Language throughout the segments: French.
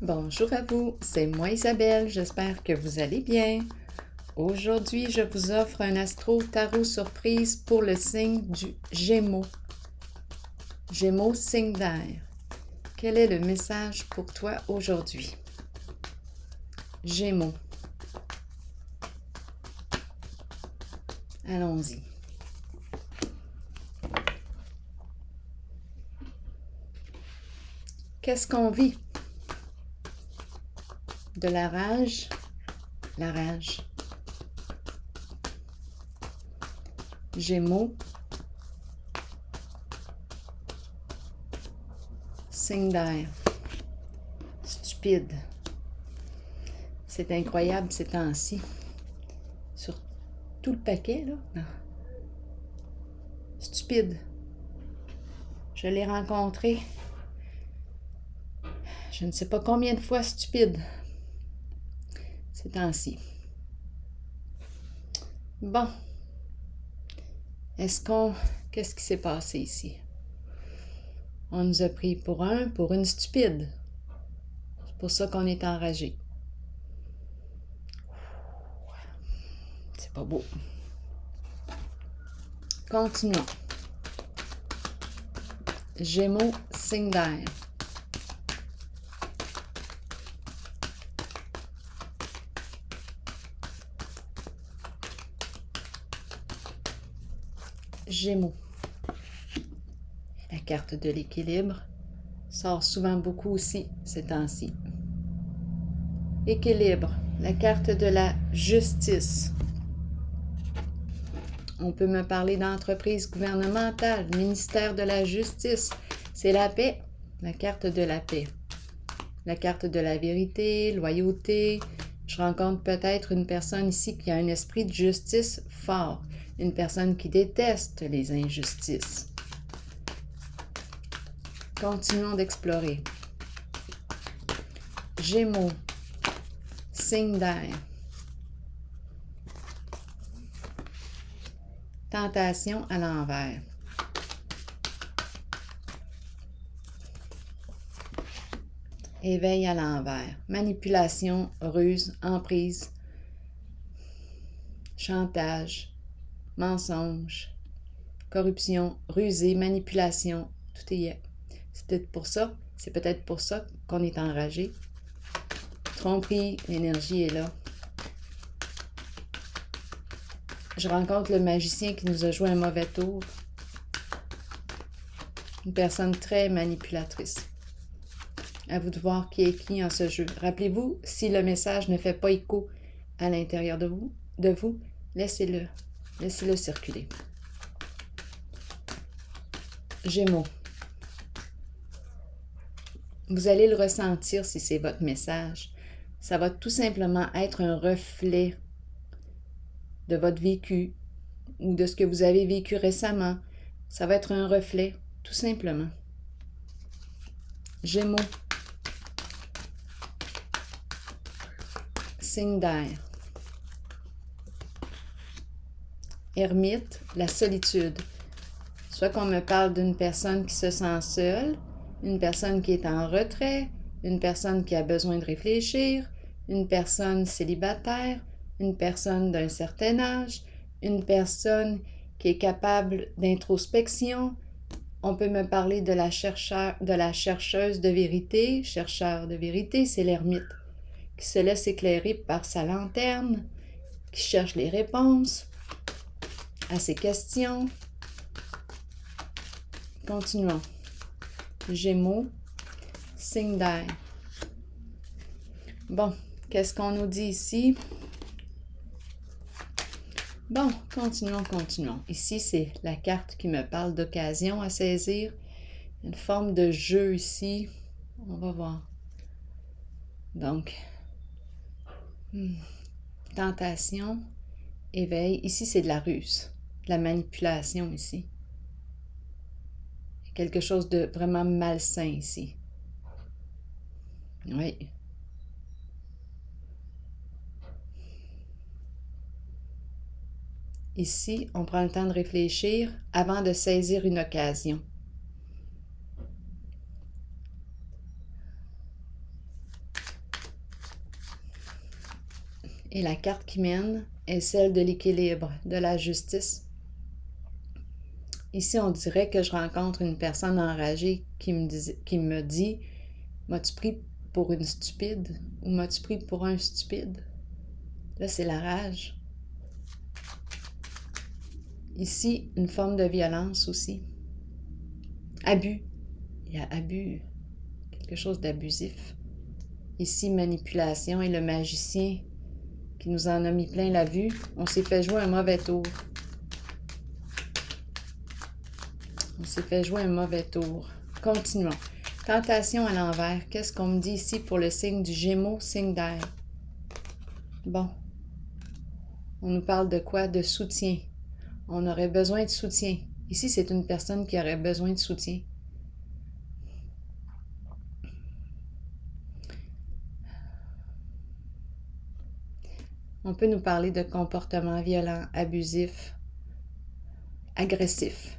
Bonjour à vous, c'est moi Isabelle, j'espère que vous allez bien. Aujourd'hui, je vous offre un astro tarot surprise pour le signe du Gémeaux. Gémeaux, signe d'air. Quel est le message pour toi aujourd'hui? Gémeaux. Allons-y. Qu'est-ce qu'on vit? De la rage? La rage. Gémeaux. Signe d'air. Stupide. C'est incroyable ces temps-ci. Sur tout le paquet, là. Non. Stupide. Je l'ai rencontré. Je ne sais pas combien de fois stupide. Ces temps-ci. Bon. Qu'est-ce qui s'est passé ici? On nous a pris pour une stupide. C'est pour ça qu'on est enragé. C'est pas beau. Continuons. Gémeaux, signe d'air. Gémeaux. La carte de l'équilibre sort souvent beaucoup aussi ces temps-ci. Équilibre, la carte de la justice. On peut me parler d'entreprise gouvernementale, ministère de la justice. C'est la paix, la carte de la paix. La carte de la vérité, loyauté. Je rencontre peut-être une personne ici qui a un esprit de justice fort. Une personne qui déteste les injustices. Continuons d'explorer. Gémeaux, signe d'air. Tentation à l'envers. Éveil à l'envers. Manipulation, ruse, emprise, chantage, mensonge, corruption, rusée, manipulation, tout y est. C'est peut-être pour ça qu'on est enragé. Tromperie, l'énergie est là. Je rencontre le magicien qui nous a joué un mauvais tour. Une personne très manipulatrice. À vous de voir qui est qui en ce jeu. Rappelez-vous, si le message ne fait pas écho à l'intérieur de vous, laissez-le. Laissez-le circuler. Gémeaux. Vous allez le ressentir si c'est votre message. Ça va tout simplement être un reflet de votre vécu ou de ce que vous avez vécu récemment. Ça va être un reflet, tout simplement. Gémeaux. Signe d'air. Ermite, la solitude. Soit qu'on me parle d'une personne qui se sent seule, une personne qui est en retrait, une personne qui a besoin de réfléchir, une personne célibataire, une personne d'un certain âge, une personne qui est capable d'introspection. On peut me parler de la chercheuse de vérité. Chercheur de vérité, c'est l'ermite qui se laisse éclairer par sa lanterne, qui cherche les réponses à ses questions. Continuons. Gémeaux, signe d'air. Bon, qu'est-ce qu'on nous dit ici? Bon, continuons. Ici, c'est la carte qui me parle d'occasion à saisir. Une forme de jeu ici. On va voir. Donc, tentation, éveil. Ici, c'est de la ruse, de la manipulation ici. Quelque chose de vraiment malsain ici. Oui. Ici, on prend le temps de réfléchir avant de saisir une occasion. Et la carte qui mène est celle de l'équilibre, de la justice. Ici, on dirait que je rencontre une personne enragée qui me dit « M'as-tu pris pour une stupide? » ou « M'as-tu pris pour un stupide? » Là, c'est la rage. Ici, une forme de violence aussi. Abus. Il y a abus, quelque chose d'abusif. Ici, manipulation et le magicien qui nous en a mis plein la vue. On s'est fait jouer un mauvais tour. On s'est fait jouer un mauvais tour. Continuons. Tentation à l'envers. Qu'est-ce qu'on me dit ici pour le signe du Gémeaux, signe d'air? Bon. On nous parle de quoi? De soutien. On aurait besoin de soutien. Ici, c'est une personne qui aurait besoin de soutien. On peut nous parler de comportements violents, abusifs, agressifs.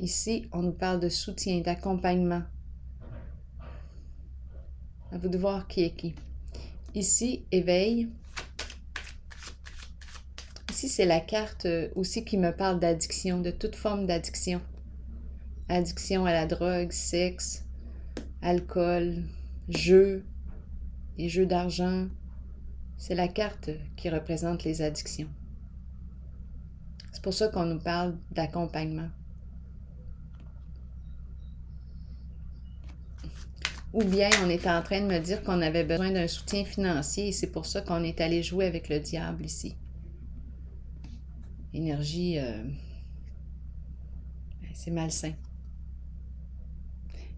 Ici, on nous parle de soutien, d'accompagnement. À vous de voir qui est qui. Ici, éveil. Ici, c'est la carte aussi qui me parle d'addiction, de toute forme d'addiction. Addiction à la drogue, sexe, alcool, jeux, les jeux d'argent. C'est la carte qui représente les addictions. C'est pour ça qu'on nous parle d'accompagnement. Ou bien on était en train de me dire qu'on avait besoin d'un soutien financier et c'est pour ça qu'on est allé jouer avec le diable ici. Énergie, c'est malsain.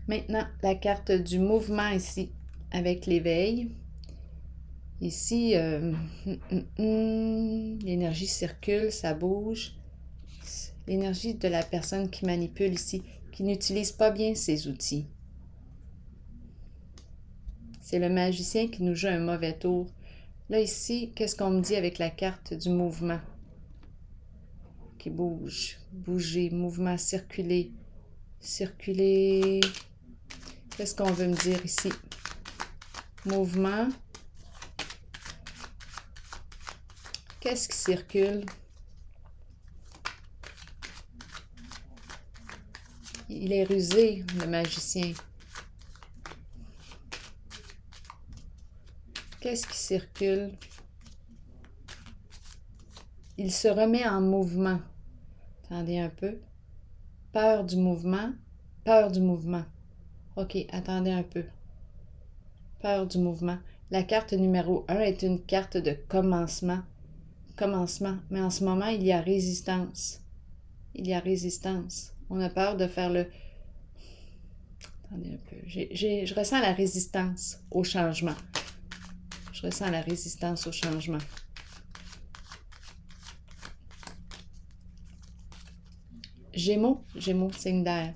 Maintenant, la carte du mouvement ici, avec l'éveil. Ici, l'énergie circule, ça bouge. L'énergie de la personne qui manipule ici, qui n'utilise pas bien ses outils. C'est le magicien qui nous joue un mauvais tour. Là, ici, qu'est-ce qu'on me dit avec la carte du mouvement? Qui bouge, bouger, mouvement, circuler, circuler. Qu'est-ce qu'on veut me dire ici? Mouvement. Qu'est-ce qui circule? Il est rusé, le magicien. Qu'est-ce qui circule? Il se remet en mouvement. Attendez un peu. Peur du mouvement. Peur du mouvement. OK, attendez un peu. Peur du mouvement. La carte numéro 1 est une carte de commencement. Commencement. Mais en ce moment, il y a résistance. Il y a résistance. On a peur de faire le... Attendez un peu. Je ressens la résistance au changement. Je ressens la résistance au changement. Gémeaux, Gémeaux, signe d'air.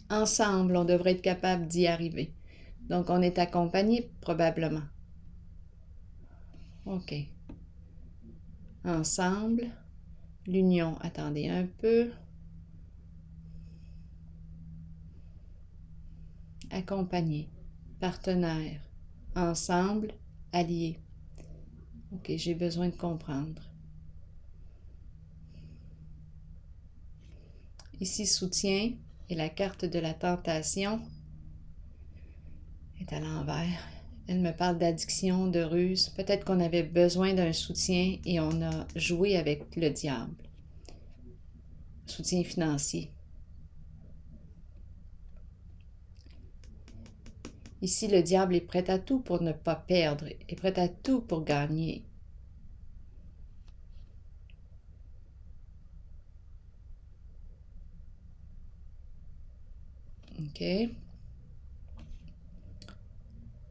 Ensemble, on devrait être capable d'y arriver. Donc, on est accompagné, probablement. OK. Ensemble, l'union. Attendez un peu. Accompagné, partenaire, ensemble, alliés. OK, j'ai besoin de comprendre. Ici, soutien et la carte de la tentation est à l'envers. Elle me parle d'addiction, de ruse. Peut-être qu'on avait besoin d'un soutien et on a joué avec le diable. Soutien financier. Ici, le diable est prêt à tout pour ne pas perdre, est prêt à tout pour gagner. OK.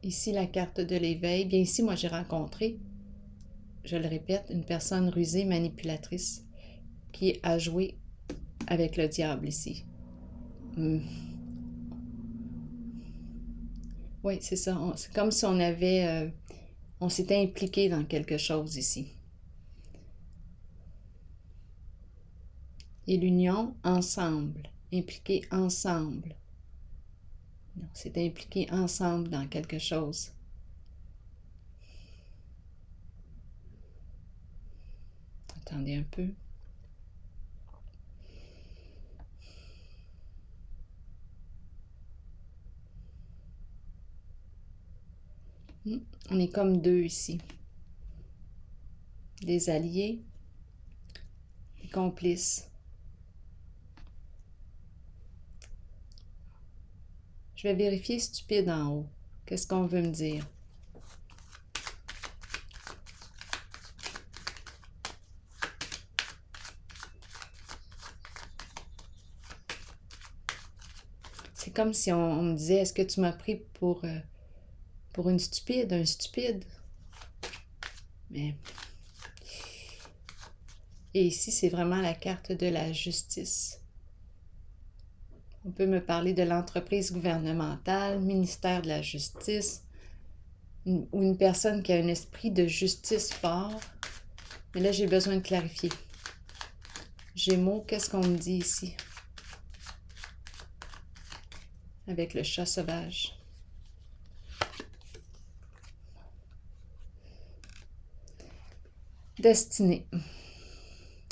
Ici, la carte de l'éveil. Bien ici, moi, j'ai rencontré, je le répète, une personne rusée, manipulatrice, qui a joué avec le diable ici. Oui, c'est ça. C'est comme si on avait... on s'était impliqué dans quelque chose ici. Et l'union, ensemble. Impliqué ensemble. On s'est impliqué ensemble dans quelque chose. Attendez un peu. On est comme deux ici. Des alliés, des complices. Je vais vérifier stupide en haut. Qu'est-ce qu'on veut me dire? C'est comme si on me disait, est-ce que tu m'as pris pour une stupide, un stupide? Mais... Et ici, c'est vraiment la carte de la justice. On peut me parler de l'entreprise gouvernementale, ministère de la justice, ou une personne qui a un esprit de justice fort. Mais là, j'ai besoin de clarifier. Gémeaux, qu'est-ce qu'on me dit ici? Avec le chat sauvage. Destinée.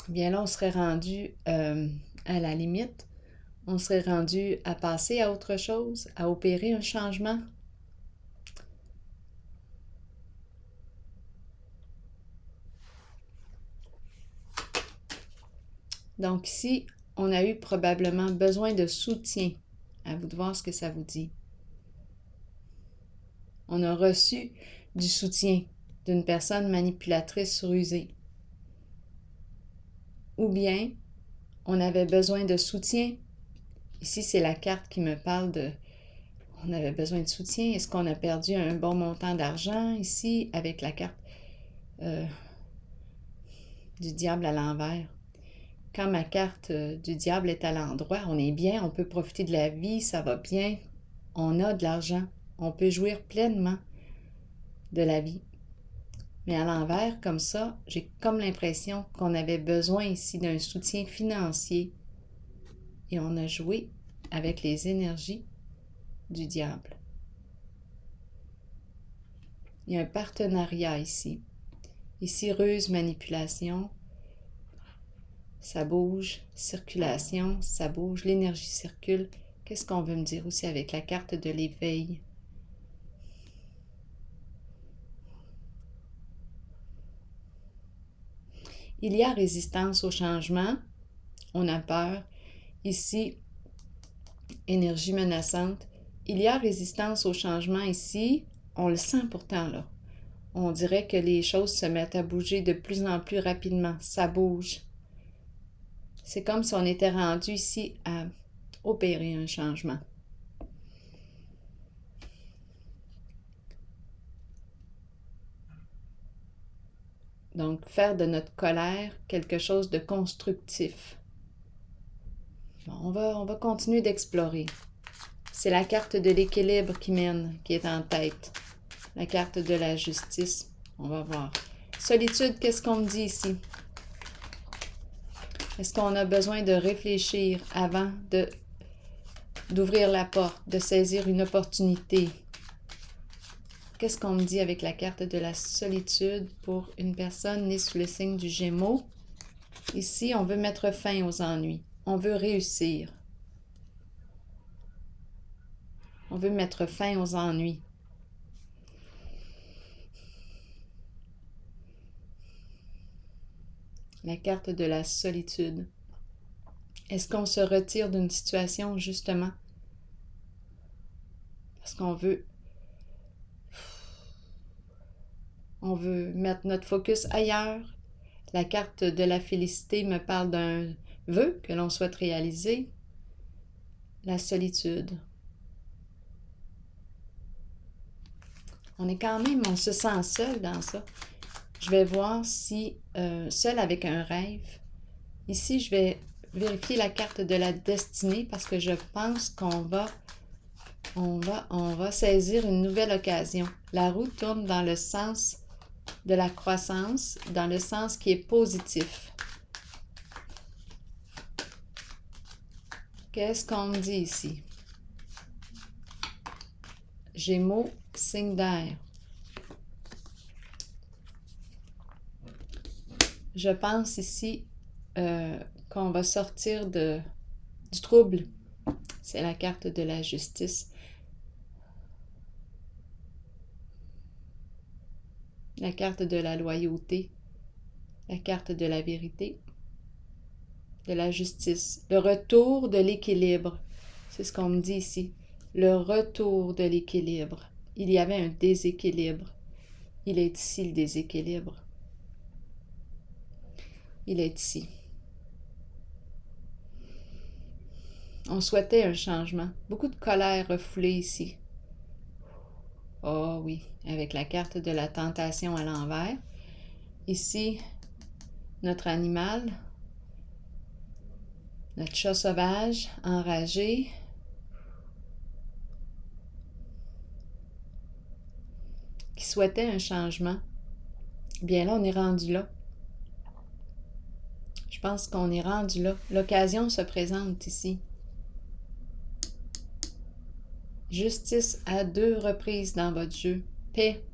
Bien là, on serait rendu à la limite. On serait rendu à passer à autre chose, à opérer un changement. Donc ici, on a eu probablement besoin de soutien. À vous de voir ce que ça vous dit. On a reçu du soutien d'une personne manipulatrice rusée. Ou bien, on avait besoin de soutien. Ici, c'est la carte qui me parle de... On avait besoin de soutien. Est-ce qu'on a perdu un bon montant d'argent ici avec la carte du diable à l'envers? Quand ma carte du diable est à l'endroit, on est bien, on peut profiter de la vie, ça va bien, on a de l'argent, on peut jouir pleinement de la vie. Mais à l'envers, comme ça, j'ai comme l'impression qu'on avait besoin ici d'un soutien financier et on a joué avec les énergies du diable. Il y a un partenariat ici. Ici, ruse, manipulation. Ça bouge, circulation, ça bouge, l'énergie circule. Qu'est-ce qu'on veut me dire aussi avec la carte de l'éveil? Il y a résistance au changement. On a peur. Ici, énergie menaçante. Il y a résistance au changement ici. On le sent pourtant là. On dirait que les choses se mettent à bouger de plus en plus rapidement. Ça bouge. C'est comme si on était rendu ici à opérer un changement. Donc, faire de notre colère quelque chose de constructif. Bon, on va continuer d'explorer. C'est la carte de l'équilibre qui mène, qui est en tête. La carte de la justice. On va voir. Solitude, qu'est-ce qu'on me dit ici? Est-ce qu'on a besoin de réfléchir avant d'ouvrir la porte, de saisir une opportunité? Qu'est-ce qu'on me dit avec la carte de la solitude pour une personne née sous le signe du Gémeaux? Ici, on veut mettre fin aux ennuis. On veut réussir. On veut mettre fin aux ennuis. La carte de la solitude. Est-ce qu'on se retire d'une situation justement parce qu'on veut mettre notre focus ailleurs? La carte de la félicité me parle d'un vœu que l'on souhaite réaliser. La solitude. On est quand même, on se sent seul dans ça. Je vais voir si, seul avec un rêve. Ici, je vais vérifier la carte de la destinée parce que je pense qu'on va saisir une nouvelle occasion. La roue tourne dans le sens de la croissance, dans le sens qui est positif. Qu'est-ce qu'on me dit ici? Gémeaux, signe d'air. je pense ici qu'on va sortir du trouble. C'est la carte de la justice. La carte de la loyauté. La carte de la vérité. De la justice. Le retour de l'équilibre. C'est ce qu'on me dit ici. Le retour de l'équilibre. Il y avait un déséquilibre. Il est ici le déséquilibre. Il est ici. On souhaitait un changement. Beaucoup de colère refoulée ici. Oh oui, avec la carte de la tentation à l'envers. Ici, notre animal, notre chat sauvage, enragé. Qui souhaitait un changement. Bien là, on est rendu là. Je pense qu'on est rendu là. L'occasion se présente ici. Justice à 2 reprises dans votre jeu. Paix.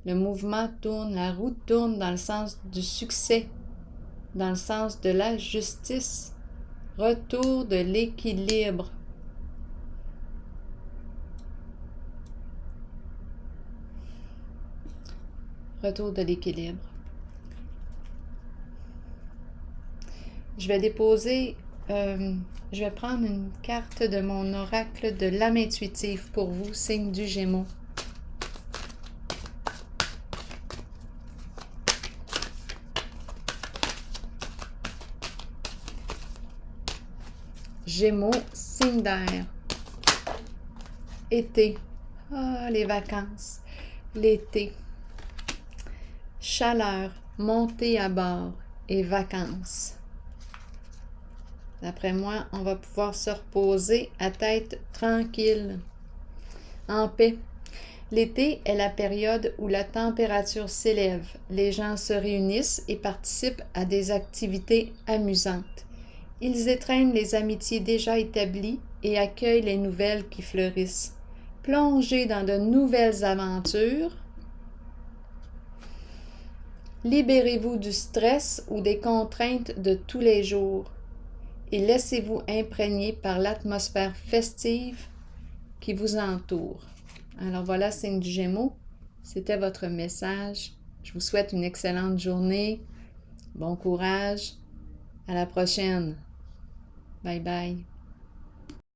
Le mouvement tourne, la roue tourne dans le sens du succès, dans le sens de la justice. Retour de l'équilibre. Retour de l'équilibre. Je vais déposer, je vais prendre une carte de mon oracle de l'âme intuitive pour vous, signe du Gémeaux. Gémeaux, signe d'air. Été. Ah, les vacances. L'été. Chaleur, montée à bord et vacances. D'après moi, on va pouvoir se reposer à tête tranquille, en paix. L'été est la période où la température s'élève. Les gens se réunissent et participent à des activités amusantes. Ils étreignent les amitiés déjà établies et accueillent les nouvelles qui fleurissent. Plongez dans de nouvelles aventures. Libérez-vous du stress ou des contraintes de tous les jours et laissez-vous imprégner par l'atmosphère festive qui vous entoure. Alors voilà, signe du Gémeaux, c'était votre message. Je vous souhaite une excellente journée. Bon courage. À la prochaine. Bye bye.